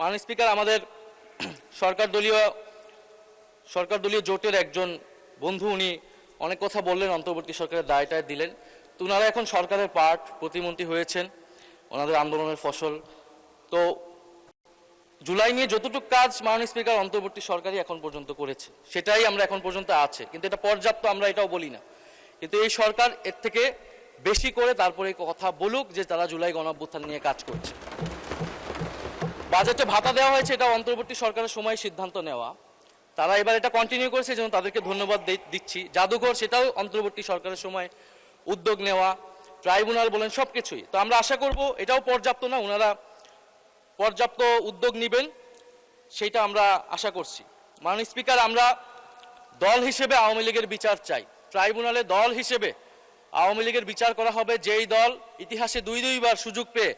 মাননীয় স্পিকার, আমাদের সরকার দলীয় জোটের একজন বন্ধু উনি অনেক কথা বললেন, অন্তর্বর্তী সরকারের দায়টায় দিলেন। তো ওনারা এখন সরকারের পার্ট, প্রতিমন্ত্রী হয়েছেন, ওনাদের আন্দোলনের ফসল। তো জুলাই নিয়ে যতটুকু কাজ মাননীয় স্পিকার অন্তর্বর্তী সরকারই এখন পর্যন্ত করেছে, সেটাই আমরা এখন পর্যন্ত আছে, কিন্তু এটা পর্যাপ্ত আমরা এটাও বলি না। কিন্তু এই সরকার এর থেকে বেশি করে তারপরে কথা বলুক যে তারা জুলাই গণঅভ্যুত্থান নিয়ে কাজ করছে। বাজেটে ভাতা দেওয়া হয়েছে, এটা অন্তর্বর্তী সরকারের সময় সিদ্ধান্ত নেওয়া, তারা এবার এটা কন্টিনিউ করেছে, যেন তাদেরকে ধন্যবাদ দিচ্ছি। জাদুঘর, সেটাও অন্তর্বর্তী সরকারের সময় উদ্যোগ নেওয়া, ট্রাইব্যুনাল বলেন, সব কিছুই। তো আমরা আশা করব এটাও পর্যাপ্ত না, ওনারা পর্যাপ্ত উদ্যোগ নেবেন, সেটা আমরা আশা করছি। মাননীয় স্পিকার, আমরা দল হিসেবে আওয়ামী লীগের বিচার চাই। ট্রাইব্যুনালে দল হিসেবে আওয়ামী লীগের বিচার করা হবে, যেই দল ইতিহাসে দুইবার সুযোগ পেয়ে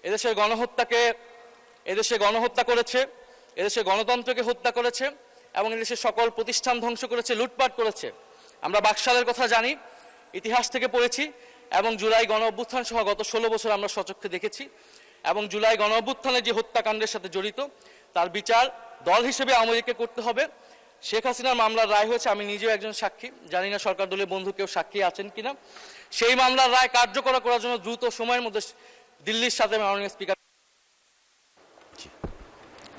এদেশে গণহত্যা করেছে, এদেশে গণতন্ত্রকে হত্যা করেছে এবং এদেশের সকল প্রতিষ্ঠান ধ্বংস করেছে, লুটপাট করেছে। আমরা বাকশালের কথা জানি, ইতিহাস থেকে পড়েছি, এবং জুলাই গণঅভ্যুত্থান সহ গত 16 বছর আমরা সচক্ষে দেখেছি। এবং জুলাই গণঅভ্যুত্থানের যে হত্যাকাণ্ডের সাথে জড়িত, তার বিচার দল হিসেবে আওয়ামী লীগকে করতে হবে। শেখ হাসিনার মামলার রায় হয়েছে, আমি নিজেও একজন সাক্ষী, জানি না সরকার দলীয় বন্ধু কেউ সাক্ষী আছেন কিনা। সেই মামলার রায় কার্যকর করার জন্য দ্রুত সময়ের মধ্যে দিল্লির সাথে মাননীয় স্পিকার।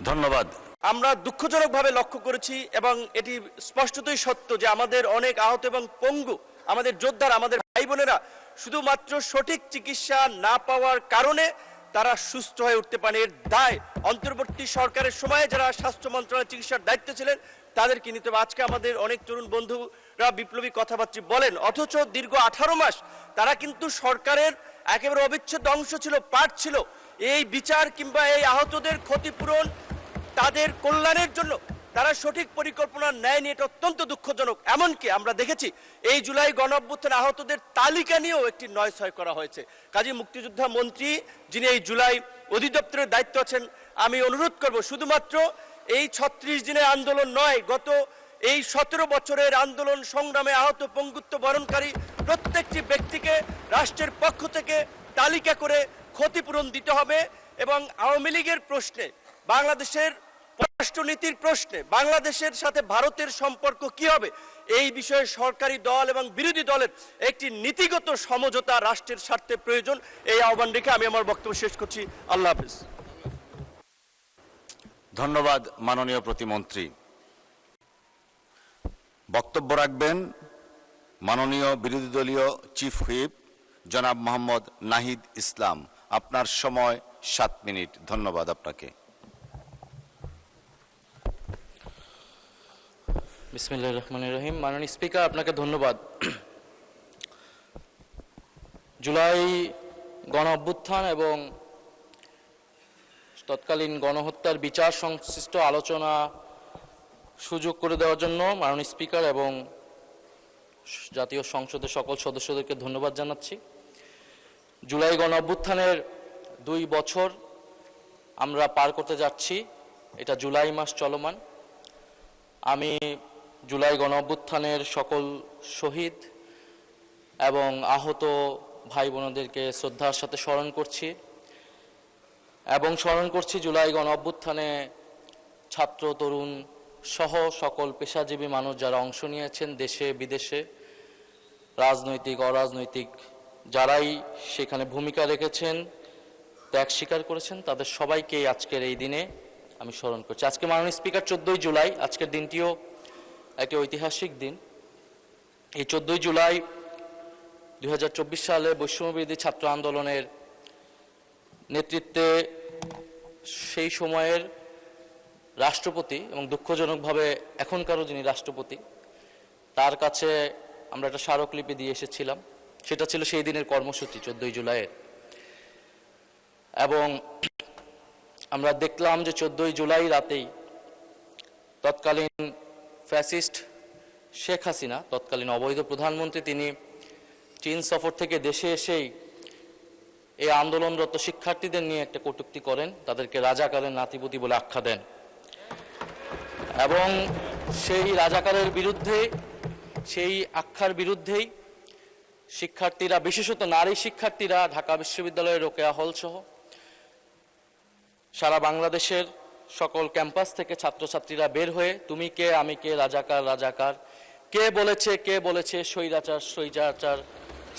ধন্যবাদ। আমরা দুঃখজনকভাবে লক্ষ্য করেছি এবং এটি স্পষ্টতই সত্য যে আমাদের অনেক আহত এবং পঙ্গু আমাদের যোদ্ধারা, আমাদের ভাই বোনেরা শুধুমাত্র সঠিক চিকিৎসা না পাওয়ার কারণে তারা সুস্থ হয়ে উঠতে পারেন। এর দায় অন্তর্বর্তী সরকারের সময়ে যারা স্বাস্থ্য মন্ত্রণালয়ের চিকিৎসার দায়িত্বে ছিলেন তাদেরকে নিতে হবে। আজকে আমাদের অনেক তরুণ বন্ধুরা বিপ্লবী কথাবার্তা বলেন, অথচ দীর্ঘ 18 মাস তারা কিন্তু সরকারের একেবারে অবিচ্ছেদ্য অংশ ছিল, পার্ট ছিল। এই বিচার কিংবা এই আহতদের ক্ষতিপূরণ, তাদের কল্যাণের জন্য তারা সঠিক পরিকল্পনা নেয়নি, এটা অত্যন্ত দুঃখজনক। এমনকি আমরা দেখেছি এই জুলাই গণঅভ্যুত্থানে আহতদের তালিকা নিয়েও একটি নয়ছয় করা হয়েছে। কাজী মুক্তিযোদ্ধা মন্ত্রী যিনি এই জুলাই অধিদপ্তরের দায়িত্ব আছেন, আমি অনুরোধ করব শুধুমাত্র এই 36 দিনের আন্দোলন নয়, গত এই 17 বছরের আন্দোলন সংগ্রামে আহত পঙ্গুত্ব বরণকারী প্রত্যেকটি ব্যক্তিকে রাষ্ট্রের পক্ষ থেকে তালিকা করে ক্ষতিপূরণ দিতে হবে। এবং আওয়ামী লীগের প্রশ্নে, বাংলাদেশের পররাষ্ট্রনীতির প্রশ্নে বাংলাদেশের সাথে ভারতের সম্পর্ক কি হবে, এই বিষয়ে সরকারি দল এবং বিরোধী দলের একটি নীতিগত সমঝোতা রাষ্ট্রের স্বার্থে প্রয়োজন। এই আহ্বান রেখে আমি আমার বক্তব্য শেষ করছি। আল্লাহ হাফেজ। ধন্যবাদ মাননীয় প্রতিমন্ত্রী। বক্তব্য রাখবেন মাননীয় বিরোধী দলীয় চিফ হুইপ জনাব মোহাম্মদ নাহিদ ইসলাম। আপনার সময় 7 মিনিট। ধন্যবাদ আপনাকে। বিসমিল্লাহির রহমানির রহিম। মাননীয় স্পিকার, আপনাকে ধন্যবাদ। জুলাই গণঅভ্যুত্থান এবং তৎকালীন গণহত্যার বিচার সংশ্লিষ্ট আলোচনা সুযোগ করে দেওয়ার জন্য মাননীয় স্পিকার এবং জাতীয় সংসদের সকল সদস্যদেরকে ধন্যবাদ জানাচ্ছি। জুলাই গণঅভ্যুত্থানের 2 বছর আমরা পার করতে যাচ্ছি, এটা জুলাই মাস চলমান। আমি জুলাই গণঅভ্যুত্থানের সকল শহীদ এবং আহত ভাই বোনদেরকে শ্রদ্ধার সাথে স্মরণ করছি এবং স্মরণ করছি জুলাই গণঅভ্যুত্থানে ছাত্র, তরুণ সহ সকল পেশাজীবী মানুষ যারা অংশ নিয়েছেন, দেশে বিদেশে, রাজনৈতিক অরাজনৈতিক যারাই সেখানে ভূমিকা রেখেছেন, ত্যাগ স্বীকার করেছেন, তাদের সবাইকে আজকের এই দিনে আমি স্মরণ করছি। আজকে মাননীয় স্পিকার 14 জুলাই, আজকের দিনটিও একটি ঐতিহাসিক দিন। এই 14 জুলাই 2024 সালে বৈষম্যবিরোধী ছাত্র আন্দোলনের নেতৃত্বে সেই সময়ের রাষ্ট্রপতি এবং দুঃখজনকভাবে এখনকারও যিনি রাষ্ট্রপতি, তার কাছে আমরা একটা স্মারকলিপি দিয়ে এসেছিলাম। সেটা ছিল সেই দিনের কর্মসূচি 14 জুলাইয়ের। এবং আমরা দেখলাম যে 14 জুলাই রাতেই তৎকালীন ফ্যাসিস্ট শেখ হাসিনা, তৎকালীন অবৈধ প্রধানমন্ত্রী, তিনি চীন সফর থেকে দেশে এসেই এই আন্দোলনরত শিক্ষার্থীদের নিয়ে একটা কটূক্তি করেন, তাদেরকে রাজাকারের নাতিপুতি বলে আখ্যা দেন। এবং সেই রাজাকারের বিরুদ্ধে, সেই আখ্যার বিরুদ্ধেই শিক্ষার্থীরা, বিশেষত নারী শিক্ষার্থীরা ঢাকা বিশ্ববিদ্যালয়ের রোকেয়া হল সহ সারা বাংলাদেশের সকল ক্যাম্পাস থেকে ছাত্রছাত্রীরা বের হয়ে তুমি কে আমি কে রাজাকার রাজাকার কে বলেছে স্বৈরাচার স্বৈরাচার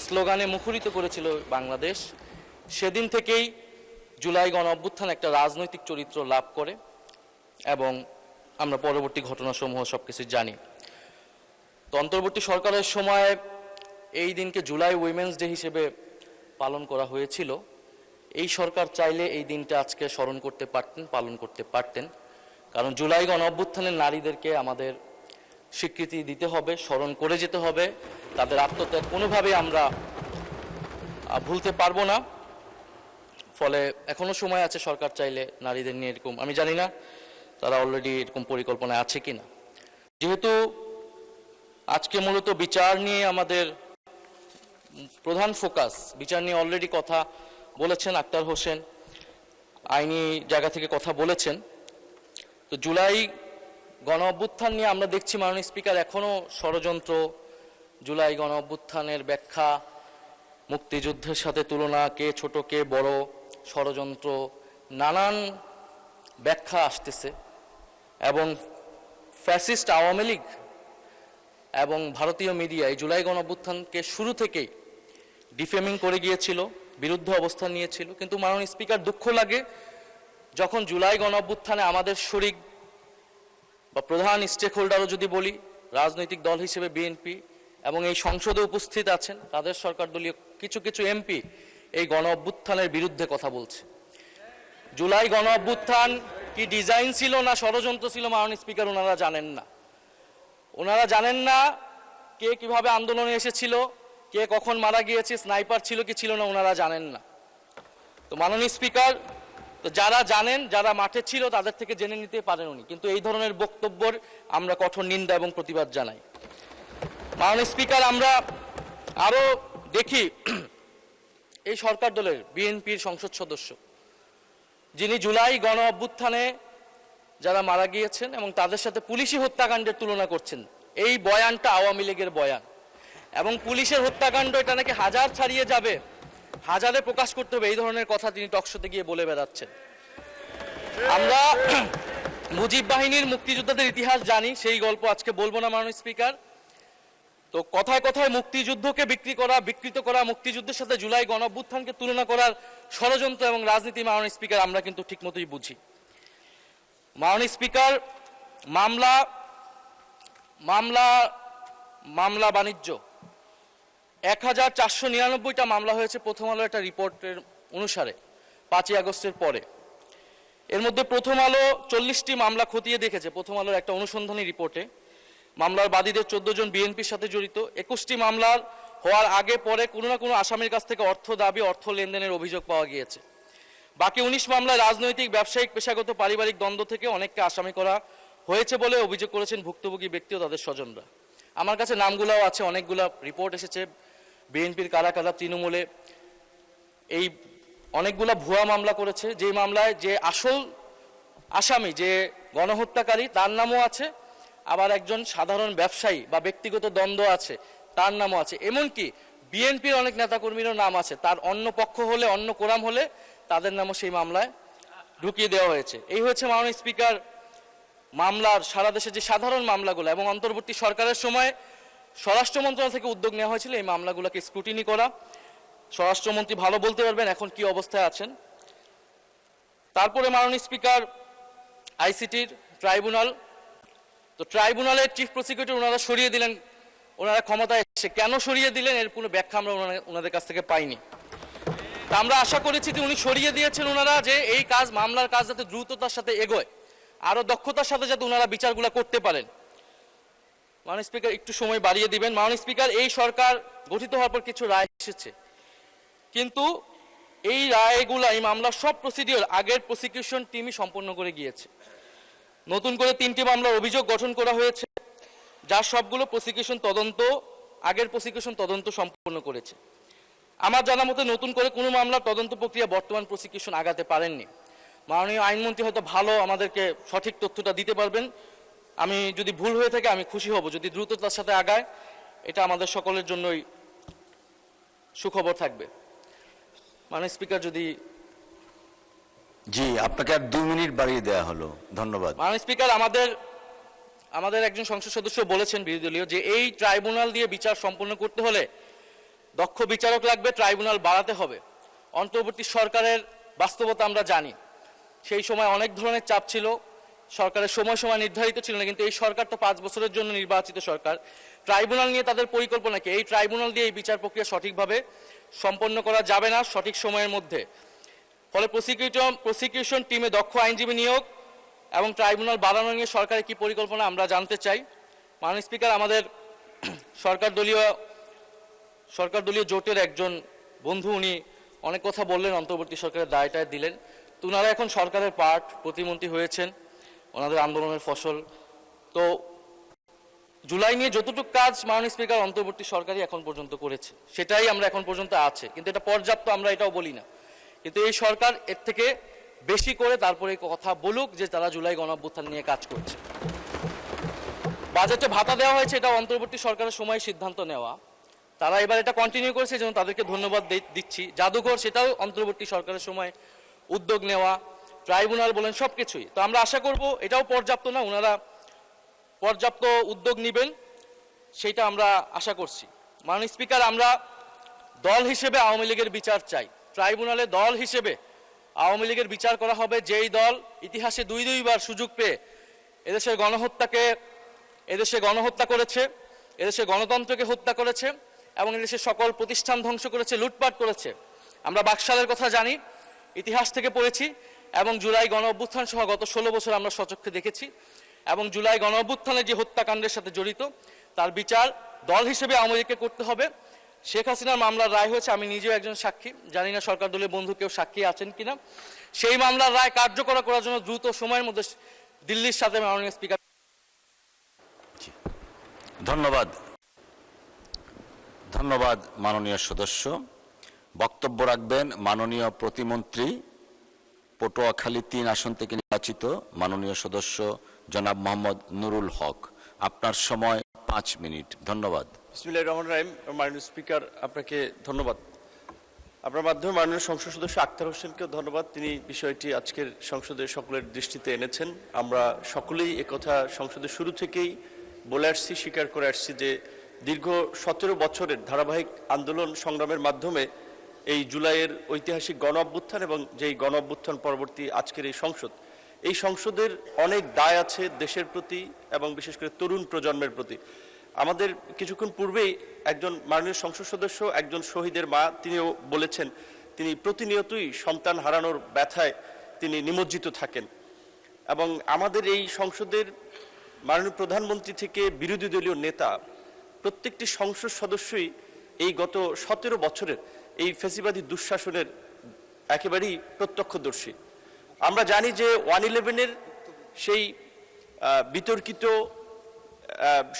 স্লোগানে মুখরিত করেছিল বাংলাদেশ। সেদিন থেকেই জুলাই গণ অভ্যুত্থান একটা রাজনৈতিক চরিত্র লাভ করে এবং আমরা পরবর্তী ঘটনাসমূহ সবকিছু জানি। তো অন্তর্বর্তী সরকারের সময় এই দিনকে জুলাই উইমেন্স ডে হিসেবে পালন করা হয়েছিল। এই সরকার চাইলে এই দিনটা আজকে স্মরণ করতে পারতেন, পালন করতে পারতেন, কারণ জুলাই গণ অভ্যুত্থানের নারীদেরকে আমাদের স্বীকৃতি দিতে হবে, স্মরণ করে যেতে হবে। তাদের আত্মত্যাগ কোনোভাবেই আমরা ভুলতে পারবো না। ফলে এখনো সময় আছে সরকার চাইলে নারীদের নিয়ে এরকম, আমি জানি না তারা অলরেডি এরকম পরিকল্পনায় আছে কিনা। যেহেতু আজকে মূলত বিচার নিয়ে আমাদের প্রধান ফোকাস, বিচার নিয়ে অলরেডি কথা বলেছেন আক্তার হোসেন, আইনি জায়গা থেকে কথা বলেছেন। তো জুলাই গণ অভ্যুত্থান নিয়ে আমরা দেখছি মাননীয় স্পিকার এখনো ষড়যন্ত্র, জুলাই গণ অভ্যুত্থানের ব্যাখ্যা, মুক্তিযুদ্ধের সাথে তুলনা, কে ছোট কে বড়, ষড়যন্ত্র, নানান ব্যাখ্যা আসতেছে। এবং ফ্যাসিস্ট আওয়ামী লীগ এবং ভারতীয় মিডিয়া এই জুলাই গণ অভ্যুত্থানকে শুরু থেকেই ডিফেমিং করে গিয়েছিল, বিরুদ্ধে অবস্থান নিয়েছিল। কিন্তু মাননীয় স্পিকার দুঃখ লাগে যখন জুলাই গণ অভ্যুত্থানে আমাদের শরিক বা প্রধান স্টেক হোল্ডারও যদি বলি, রাজনৈতিক দল হিসেবে বিএনপি এবং এই সংসদে উপস্থিত আছেন তাদের সরকার দলীয় কিছু কিছু এমপি এই গণ অভ্যুত্থানের বিরুদ্ধে কথা বলছে। জুলাই গণ অভ্যুত্থান কি ডিজাইন ছিল না ষড়যন্ত্র ছিল মাননীয় স্পিকার ওনারা জানেন না। ওনারা জানেন না কে কিভাবে আন্দোলনে এসেছিল, কে কখন মারা গিয়েছে, স্নাইপার ছিল কি ছিল না ওনারা জানেন না। তো মাননীয় স্পিকার, তো যারা জানেন, যারা মাঠে ছিল তাদের থেকে জেনে নিতে পারেন উনি, কিন্তু এই ধরনের বক্তব্যের আমরা কঠোর নিন্দা এবং প্রতিবাদ জানাই। মাননীয় স্পিকার, আমরা আরো দেখি এই সরকার দলের বিএনপির সংসদ সদস্য যিনি জুলাই গণ অভ্যুত্থানে যারা মারা গিয়েছেন এবং তাদের সাথে পুলিশি হত্যাকাণ্ডের তুলনা করছেন। এই বয়ানটা আওয়ামী লীগের বয়ান এবং পুলিশের হত্যাকাণ্ড এটা নাকি হাজার ছাড়িয়ে যাবে, হাজারে প্রকাশ করতে হবে, এই ধরনের কথা তিনি টকশোতে গিয়ে বলে বেড়াচ্ছেন। আমরা মুজিব বাহিনীর মুক্তিযোদ্ধাদের ইতিহাস জানি, সেই গল্প আজকে বলবো না মাননীয় স্পিকার। তো কথায় কথায় মুক্তিযুদ্ধকে বিকৃত করা, মুক্তিযুদ্ধের সাথে জুলাই গণ অভ্যুত্থানকে তুলনা করার ষড়যন্ত্র এবং রাজনীতি মাননীয় স্পিকার আমরা কিন্তু ঠিক মতোই বুঝি। মাননীয় স্পিকার, মামলা বাণিজ্য 1499টা মামলা হয়েছে প্রথম আলো একটা রিপোর্টের অনুসারে 5ই আগস্টের পরে। এর মধ্যে প্রথম আলো 40টি মামলা খতিয়ে দেখেছে প্রথম আলোর একটা অনুসন্ধানী রিপোর্টে। মামলার বাদীদের 14 জন বিএনপির সাথে জড়িত। 21টি মামলার হওয়ার আগে পরে কোনো না কোনো আসামির কাছ থেকে অর্থ দাবি, অর্থ লেনদেনের অভিযোগ পাওয়া গিয়েছে। বাকি 19 মামলায় রাজনৈতিক, ব্যবসায়িক, পেশাগত, পারিবারিক দ্বন্দ্ব থেকে অনেককে আসামি করা হয়েছে বলে অভিযোগ করেছেন ভুক্তভোগী ব্যক্তি ও তাদের স্বজনরা। আমার কাছে নামগুলোও আছে, অনেকগুলা রিপোর্ট এসেছে বিএনপির কারা কারা তৃণমূলে এই অনেকগুলা ভুয়া মামলা করেছে, যে মামলায় যে আসল আসামি, যে গণহত্যাকারী তার নামও আছে, আবার একজন সাধারণ ব্যবসায়ী বা ব্যক্তিগত দ্বন্দ্ব আছে তার নামও আছে। এমনকি বিএনপির অনেক নেতাকর্মীরও নাম আছে, তার অন্য পক্ষ হলে, অন্য কোরাম হলে তাদের নামও সেই মামলায় ঢুকিয়ে দেওয়া হয়েছে। এই হচ্ছে মাননীয় স্পিকার মামলার সারা দেশে যে সাধারণ মামলাগুলো, এবং অন্তর্বর্তী সরকারের সময় স্বরাষ্ট্র মন্ত্রণালয় থেকে উদ্যোগ নেওয়া হয়েছিল এই মামলাগুলোকে স্ক্রুটিনি করা। স্বরাষ্ট্রমন্ত্রী ভালো বলতে পারবেন এখন কি অবস্থায় আছেন। তারপরে মাননীয় স্পিকার আইসিটির ট্রাইব্যুনাল, তো ট্রাইব্যুনালের চিফ প্রসিকিউটর ওনারা সরিয়ে দিলেন, ওনারা ক্ষমতায় এসে কেন সরিয়ে দিলেন এর কোনো ব্যাখ্যা আমরা ওনাদের কাছ থেকে পাইনি। তা আমরা আশা করেছি যে উনি সরিয়ে দিয়েছেন ওনারা, যে এই কাজ, মামলার কাজ যাতে দ্রুততার সাথে এগোয়, আরো দক্ষতার সাথে যাতে ওনারা বিচারগুলো করতে পারেন। মাননীয় স্পিকার একটু সময় বাড়িয়ে দিবেন। মাননীয় স্পিকার, এই সরকার গঠিত হওয়ার পর কিছু রায় এসেছে, কিন্তু এই রায়গুলা, এই মামলার সব প্রসিডিওর আগের প্রসিকিউশন টিমই সম্পন্ন করে গিয়েছে। নতুন করে 3টি মামলার অভিযোগ গঠন করা হয়েছে, যার সবগুলো প্রসিকিউশন তদন্ত, আগের প্রসিকিউশন তদন্ত সম্পন্ন করেছে। আমার জানা মতে নতুন করে কোনো মামলার তদন্ত প্রক্রিয়া বর্তমান প্রসিকিউশন আগাতে পারেননি। মাননীয় আইনমন্ত্রী হয়তো ভালো আমাদেরকে সঠিক তথ্যটা দিতে পারবেন। আমি যদি ভুল হয়ে থাকে আমি খুশি হব যদি দ্রুততার সাথে আগায়, এটা আমাদের সকলের জন্যই সুখবর থাকবে। মাননীয় স্পিকার, যদি জি, আপনাকে আর 2 মিনিট বাড়িয়ে দেওয়া হলো, ধন্যবাদ। মাননীয় স্পিকার, আমাদের একজন সংসদ সদস্য বলেছেন বিরোধী দলীয় যে এই ট্রাইব্যুনাল দিয়ে বিচার সম্পন্ন করতে হলে দক্ষ বিচারক লাগবে, ট্রাইব্যুনাল বাড়াতে হবে। অন্তর্বর্তী সরকারের বাস্তবতা আমরা জানি, সেই সময় অনেক ধরনের চাপ ছিল, সরকারের সময় নির্ধারিত ছিল না, কিন্তু এই সরকার তো 5 বছরের জন্য নির্বাচিত সরকার। ট্রাইব্যুনাল নিয়ে তাদের পরিকল্পনা কি? এই ট্রাইব্যুনাল দিয়ে এই বিচার প্রক্রিয়া সঠিকভাবে সম্পন্ন করা যাবে না সঠিক সময়ের মধ্যে। ফলে প্রসিকিউশন টিমে দক্ষ আইনজীবী নিয়োগ এবং ট্রাইব্যুনাল বাড়ানো নিয়ে সরকারের কি পরিকল্পনা আমরা জানতে চাই। মাননীয় স্পিকার, আমাদের সরকার দলীয় জোটের একজন বন্ধু, উনি অনেক কথা বললেন, অন্তর্বর্তী সরকারের দায়টায় দিলেন। তো ওনারা এখন সরকারের পার্ট, প্রতিমন্ত্রী হয়েছেন, ওনাদের আন্দোলনের ফসল। তো জুলাই নিয়ে যতটুকু কাজ মাননীয় স্পিকার অন্তর্বর্তী সরকারই এখন পর্যন্ত করেছে, সেটাই আমরা এখন পর্যন্ত আছে, কিন্তু এটা পর্যাপ্ত আমরা এটাও বলি না। কিন্তু এই সরকার এর থেকে বেশি করে তারপরে কথা বলুক যে তারা জুলাই গণঅভ্যুত্থান নিয়ে কাজ করছে। বাজেটে ভাতা দেওয়া হয়েছে, এটা অন্তর্বর্তী সরকারের সময় সিদ্ধান্ত নেওয়া, তারা এবার এটা কন্টিনিউ করেছে, যেন তাদেরকে ধন্যবাদ দিচ্ছি। জাদুঘর, সেটাও অন্তর্বর্তী সরকারের সময় উদ্যোগ নেওয়া, ট্রাইব্যুনাল বলেন, সবকিছুই। তো আমরা আশা করব এটাও পর্যাপ্ত না, ওনারা পর্যাপ্ত উদ্যোগ নেবেন, সেটা আমরা আশা করছি। মাননীয় স্পিকার, আমরা দল হিসেবে আওয়ামী লীগের বিচার চাই। ট্রাইব্যুনালে দল হিসেবে আওয়ামী লীগের বিচার করা হবে, যেই দল ইতিহাসে দুইবার সুযোগ পেয়ে এদেশে গণহত্যা করেছে, এদেশে গণতন্ত্রকে হত্যা করেছে এবং এদেশের সকল প্রতিষ্ঠান ধ্বংস করেছে, লুটপাট করেছে। আমরা বাকশালের কথা জানি, ইতিহাস থেকে পড়েছি, এবং জুলাই গণঅভ্যুত্থান সহ গত 16 বছর আমরা সচক্ষে দেখেছি। এবং জুলাই গণঅভ্যুত্থানের যে হত্যাকাণ্ডের সাথে জড়িত, তার বিচার দল হিসেবে আওয়ামী লীগকে করতে হবে। শেখ হাসিনার মামলার রায় হয়েছে, আমি নিজেও একজন সাক্ষী, জানি না সরকার দলীয় বন্ধু কেউ সাক্ষী আছেন কিনা। সেই মামলার রায় কার্যকর করার জন্য দ্রুত সময়ের মধ্যে দিল্লির সাথে মাননীয় স্পিকার। ধন্যবাদ মাননীয় সদস্য। বক্তব্য রাখবেন মাননীয় প্রতিমন্ত্রী, পটুয়াখালী 3 আসন থেকে নির্বাচিত মাননীয় সদস্য জনাব মোহাম্মদ নুরুল হক। আপনার সময় 5 মিনিট। ধন্যবাদ। বিসমিল্লাহির রহমানির রহিম। মাননীয় স্পিকার, আপনাকে ধন্যবাদ। আপনার মাধ্যমে মাননীয় সংসদ সদস্য আক্তার হোসেনকেও ধন্যবাদ, তিনি বিষয়টি আজকের সংসদের সকলের দৃষ্টিতে এনেছেন। আমরা সকলেই একথা সংসদের শুরু থেকেই বলে আসছি, স্বীকার করে আসছি যে দীর্ঘ 17 বছরের ধারাবাহিক আন্দোলন সংগ্রামের মাধ্যমে এই জুলাইয়ের ঐতিহাসিক গণ অভ্যুত্থান এবং যেই গণ অভ্যুত্থান পরবর্তী আজকের এই সংসদের অনেক দায় আছে দেশের প্রতি এবং বিশেষ করে তরুণ প্রজন্মের প্রতি। আমাদের কিছুক্ষণ পূর্বেই একজন মাননীয় সংসদ সদস্য, একজন শহীদের মা, তিনিও বলেছেন তিনি প্রতিনিয়তই সন্তান হারানোর ব্যথায় তিনি নিমজ্জিত থাকেন। এবং আমাদের এই সংসদের মাননীয় প্রধানমন্ত্রী থেকে বিরোধী দলীয় নেতা, প্রত্যেকটি সংসদ সদস্যই এই গত 17 বছরের এই ফ্যাসিবাদী দুঃশাসনের একেবারেই প্রত্যক্ষদর্শী। আমরা জানি যে 1/11-এর সেই বিতর্কিত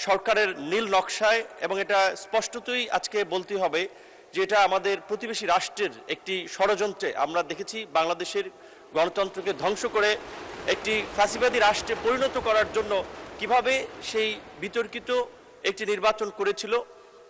সরকারের নীল নকশায়, এবং এটা স্পষ্টতই আজকে বলতে হবে যে এটা আমাদের প্রতিবেশী রাষ্ট্রের একটি ষড়যন্ত্রে আমরা দেখেছি, বাংলাদেশের গণতন্ত্রকে ধ্বংস করে একটি ফ্যাসিবাদী রাষ্ট্রে পরিণত করার জন্য কিভাবে সেই বিতর্কিত একটি নির্বাচন করেছিল,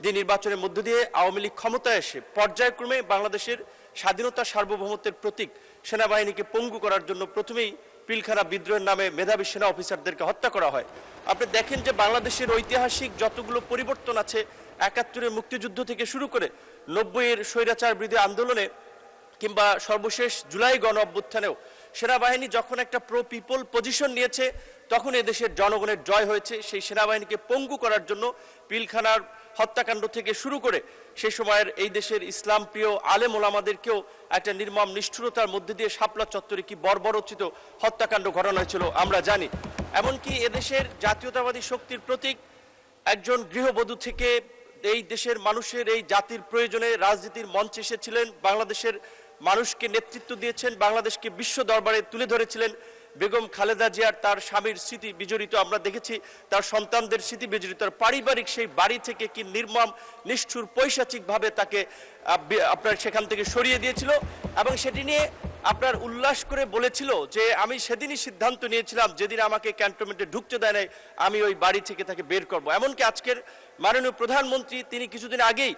যে নির্বাচনের মধ্য দিয়ে আওয়ামী লীগ ক্ষমতায় এসে পর্যায়ক্রমে বাংলাদেশের স্বাধীনতা সার্বভৌমত্বের প্রতীক সেনাবাহিনীকে পঙ্গু করার জন্য প্রথমেই পিলখানা বিদ্রোহের নামে মেধাবী সেনা অফিসারদেরকে হত্যা করা হয়। আপনি দেখেন যে বাংলাদেশের ঐতিহাসিক যতগুলো পরিবর্তন আছে, 71-এর মুক্তিযুদ্ধ থেকে শুরু করে 90-এর স্বৈরাচার বিরোধী আন্দোলনে কিংবা সর্বশেষ জুলাই গণ অভ্যুত্থানেও সেনাবাহিনী যখন একটা প্রো পিপল পজিশন নিয়েছে, তখন এদেশের জনগণের জয় হয়েছে। সেই সেনাবাহিনীকে পঙ্গু করার জন্য পিলখানার হত্যাকাণ্ড থেকে শুরু করে সেই সময়ের এই দেশের ইসলাম প্রিয় আলেম ওলামাদেরকেও একটা নির্মম নিষ্ঠুরতার মধ্যে দিয়ে শাপলা চত্বরে কি বর্বরোচিত হত্যাকাণ্ড ঘটানো হয়েছিল আমরা জানি। এমনকি এদেশের জাতীয়তাবাদী শক্তির প্রতীক একজন গৃহবধূ থেকে এই দেশের মানুষের, এই জাতির প্রয়োজনে রাজনীতির মঞ্চে এসেছিলেন, বাংলাদেশের মানুষকে নেতৃত্ব দিয়েছেন, বাংলাদেশকে বিশ্ব দরবারে তুলে ধরেছিলেন বেগম খালেদা জিয়ার, তার স্বামীর স্মৃতি বিজড়িত আমরা দেখেছি, তার সন্তানদের স্মৃতি বিজড়িত, তার পারিবারিক সেই বাড়ি থেকে কি নির্মম নিষ্ঠুর পৈশাচিকভাবে তাকে আপনার সেখান থেকে সরিয়ে দিয়েছিল, এবং সেটি নিয়ে আপনার উল্লাস করে বলেছিল যে আমি সেদিনই সিদ্ধান্ত নিয়েছিলাম, যেদিন আমাকে ক্যান্টনমেন্টে ঢুকতে দেয় নাই, আমি ওই বাড়ি থেকে তাকে বের করব। এমনকি আজকের মাননীয় প্রধানমন্ত্রী তিনি কিছুদিন আগেই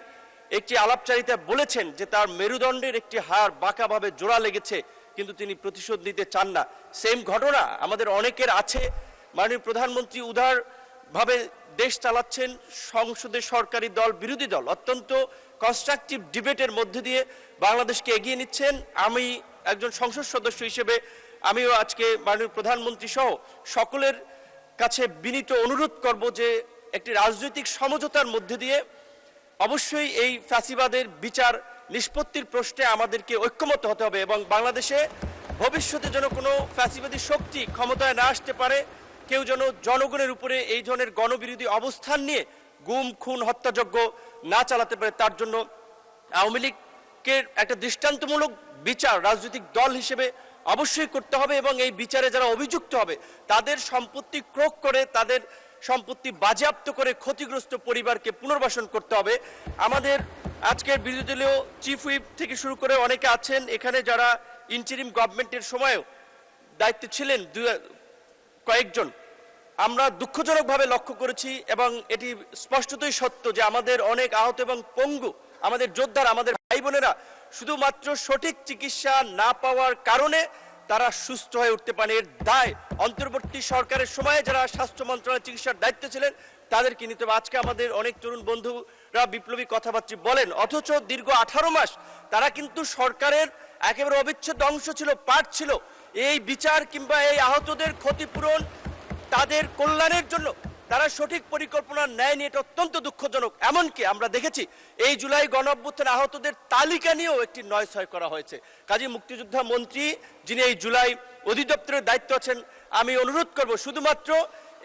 একটি আলাপচারিতা বলেছেন যে তার মেরুদণ্ডের একটি হাড় বাঁকাভাবে জোড়া লেগেছে, কিন্তু তিনি প্রতিশোধ নিতে চান না। সেম ঘটনা আমাদের অনেকের আছে। মাননীয় প্রধানমন্ত্রী উদারভাবে দেশ চালাচ্ছেন, সংসদে সরকারি দল বিরোধী দল অত্যন্ত কনস্ট্রাকটিভ ডিবেটের মধ্যে দিয়ে বাংলাদেশকে এগিয়ে নিচ্ছেন। আমি একজন সংসদ সদস্য হিসেবে আমিও আজকে মাননীয় প্রধানমন্ত্রী সহ সকলের কাছে বিনীত অনুরোধ করব যে একটি রাজনৈতিক সমঝোতার মধ্যে দিয়ে অবশ্যই এই ফ্যাসিবাদের বিচার নিষ্পত্তির প্রশ্নে আমাদেরকে ঐক্যমত হতে হবে এবং বাংলাদেশে ভবিষ্যতে যেন কোনো ফ্যাসিবাদী শক্তি ক্ষমতায় না আসতে পারে, কেউ যেন জনগণের উপরে এই ধরনের গণবিরোধী অবস্থান নিয়ে গুম খুন হত্যাযজ্ঞ না চালাতে পারে, তার জন্য আওয়ামী লীগের একটা দৃষ্টান্তমূলক বিচার রাজনৈতিক দল হিসেবে অবশ্যই করতে হবে এবং এই বিচারে যারা অভিযুক্ত হবে তাদের সম্পত্তি ক্রোক করে, তাদের সম্পত্তি বাজেয়াপ্ত করে ক্ষতিগ্রস্ত পরিবারকে পুনর্বাসন করতে হবে। আমাদের আজকের বিরোধী দলীয় চিফ হুইপ থেকে শুরু করে অনেকে আছেন এখানে যারা ইন্টারিম গভর্নমেন্টের সময়ও দায়িত্বে ছিলেন কয়েকজন। আমরা দুঃখজনকভাবে লক্ষ্য করেছি এবং এটি স্পষ্টতই সত্য যে আমাদের অনেক আহত এবং পঙ্গু আমাদের যোদ্ধারা, আমাদের ভাই বোনেরা শুধুমাত্র সঠিক চিকিৎসা না পাওয়ার কারণে তারা সুস্থ হয়ে উঠতে পারে। এর দায় অন্তর্বর্তী সরকারের সময়ে যারা স্বাস্থ্য মন্ত্রণালয়ের চিকিৎসার দায়িত্বে ছিলেন তাদেরকে নিতে হবে। আজকে আমাদের অনেক তরুণ বন্ধুরা বিপ্লবী কথাবার্তা বলেন, অথচ দীর্ঘ 18 মাস তারা কিন্তু সরকারের একেবারে অবিচ্ছেদ্য অংশ ছিল, পার্ট ছিল। এই বিচার কিংবা এই আহতদের ক্ষতিপূরণ, তাদের কল্যাণের জন্য তারা সঠিক পরিকল্পনা নেয়নি, এটা অত্যন্ত দুঃখজনক। এমনকি আমরা দেখেছি এই জুলাই গণঅভ্যুত্থানে আহতদের তালিকা নিয়েও একটি নয়ছয় করা হয়েছে। কাজী মুক্তিযোদ্ধা মন্ত্রী যিনি এই জুলাই অধিদপ্তরের দায়িত্ব আছেন, আমি অনুরোধ করব শুধুমাত্র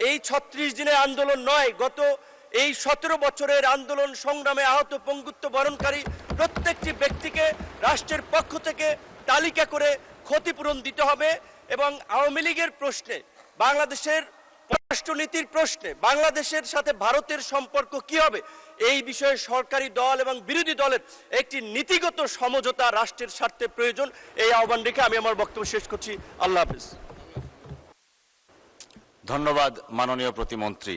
এই 36 দিনের আন্দোলন নয়, গত এই 17 বছরের আন্দোলন সংগ্রামে আহত পঙ্গুত্ব বরণকারী প্রত্যেকটি ব্যক্তিকে রাষ্ট্রের পক্ষ থেকে তালিকা করে ক্ষতিপূরণ দিতে হবে এবং আওয়ামী লীগের প্রশ্নে, বাংলাদেশের পররাষ্ট্রনীতির প্রশ্নে বাংলাদেশের সাথে ভারতের সম্পর্ক কি হবে এই বিষয়ে সরকারি দল এবং বিরোধী দলের একটি নীতিগত সমঝোতা রাষ্ট্রের স্বার্থে প্রয়োজন। এই আহ্বান রেখে আমি আমার বক্তব্য শেষ করছি। আল্লাহ হাফেজ। ধন্যবাদ মাননীয় প্রতিমন্ত্রী।